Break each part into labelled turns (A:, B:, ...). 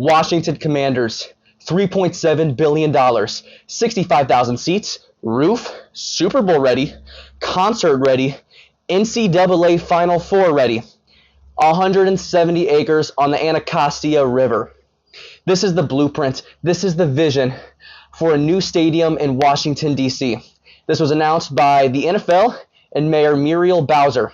A: Washington Commanders, $3.7 billion, 65,000 seats, roof, Super Bowl ready, concert ready, NCAA Final Four ready, 170 acres on the Anacostia River. This is the blueprint. This is the vision for a new stadium in Washington, D.C. This was announced by the NFL and Mayor Muriel Bowser.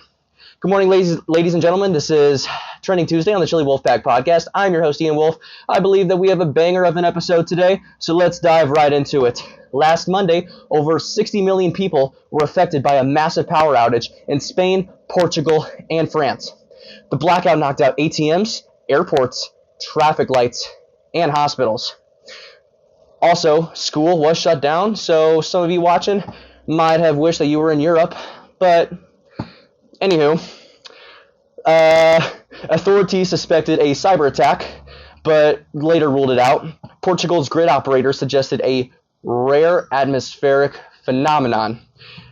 A: Good morning, ladies and gentlemen. This is Trending Tuesday on the Chili Wolfpack podcast. I'm your host, Ian Wolf. I believe that we have a banger of an episode today, so let's dive right into it. Last Monday, over 60 million people were affected by a massive power outage in Spain, Portugal, and France. The blackout knocked out ATMs, airports, traffic lights, and hospitals. Also, school was shut down, so some of you watching might have wished that you were in Europe, but anywho, authorities suspected a cyber attack, but later ruled it out. Portugal's grid operator suggested a rare atmospheric phenomenon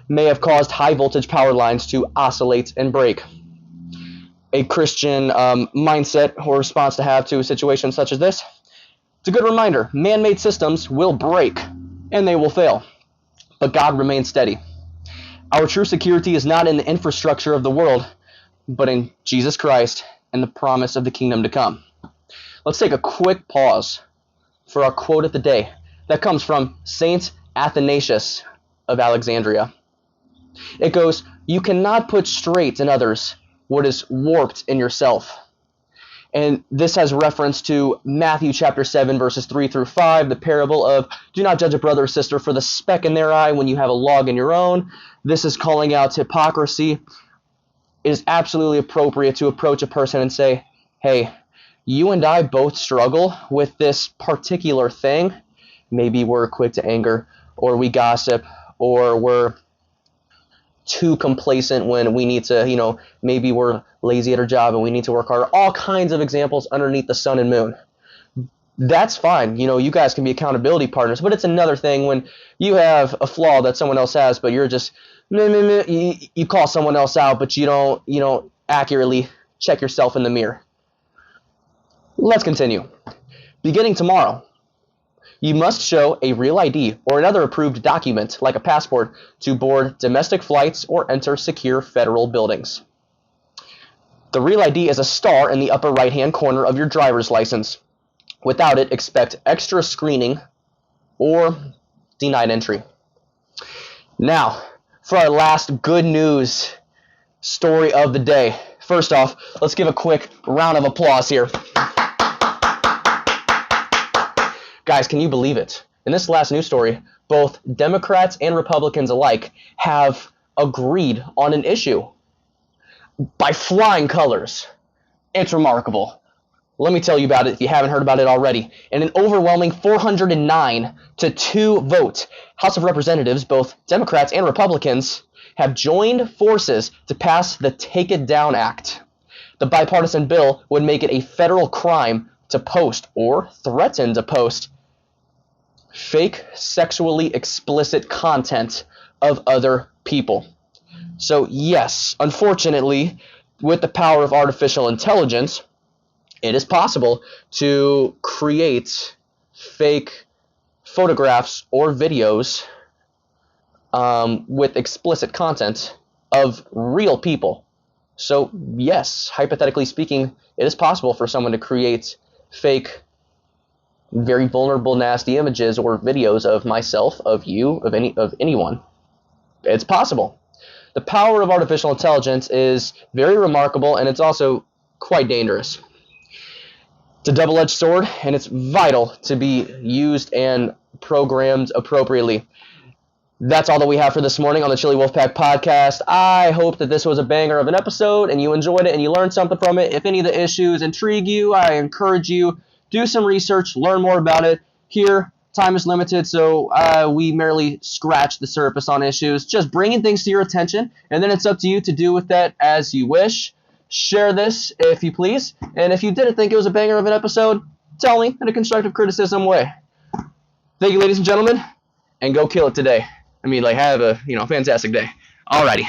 A: may have caused high voltage power lines to oscillate and break. A Christian mindset or response to have to a situation such as this. It's a good reminder, man-made systems will break and they will fail, but God remains steady. Our true security is not in the infrastructure of the world, but in Jesus Christ and the promise of the kingdom to come. Let's take a quick pause for our quote of the day that comes from Saint Athanasius of Alexandria. It goes, "You cannot put straight in others what is warped in yourself." And this has reference to Matthew chapter 7, verses 3 through 5, the parable of do not judge a brother or sister for the speck in their eye when you have a log in your own. This is calling out hypocrisy. It is absolutely appropriate to approach a person and say, hey, you and I both struggle with this particular thing. Maybe we're quick to anger, or we gossip, or we're too complacent when we need to, maybe we're lazy at our job and we need to work harder. All kinds of examples underneath the sun and moon. That's fine. You guys can be accountability partners, but it's another thing when you have a flaw that someone else has, but you're just, you call someone else out, but you don't accurately check yourself in the mirror. Let's continue. Beginning tomorrow, you must show a real ID or another approved document, like a passport, to board domestic flights or enter secure federal buildings. The real ID is a star in the upper right-hand corner of your driver's license. Without it, expect extra screening or denied entry. Now, for our last good news story of the day. First off, let's give a quick round of applause here. Guys, can you believe it? In this last news story, both Democrats and Republicans alike have agreed on an issue by flying colors. It's remarkable. Let me tell you about it if you haven't heard about it already. In an overwhelming 409-2 vote, House of Representatives, both Democrats and Republicans, have joined forces to pass the Take It Down Act. The bipartisan bill would make it a federal crime to post or threaten to post fake sexually explicit content of other people. So yes, unfortunately, with the power of artificial intelligence, it is possible to create fake photographs or videos with explicit content of real people. So yes, hypothetically speaking, it is possible for someone to create fake, very vulnerable, nasty images or videos of myself, of you, of anyone. It's possible. The power of artificial intelligence is very remarkable, and it's also quite dangerous. It's a double-edged sword, and it's vital to be used and programmed appropriately. That's all that we have for this morning on the Chili Wolfpack podcast. I hope that this was a banger of an episode, and you enjoyed it, and you learned something from it. If any of the issues intrigue you, I encourage you, do some research, learn more about it. Here, time is limited, so we merely scratch the surface on issues, just bringing things to your attention, and then it's up to you to do with that as you wish. Share this if you please, and if you didn't think it was a banger of an episode, tell me in a constructive criticism way. Thank you, ladies and gentlemen, and go kill it today. Have a fantastic day. Alrighty.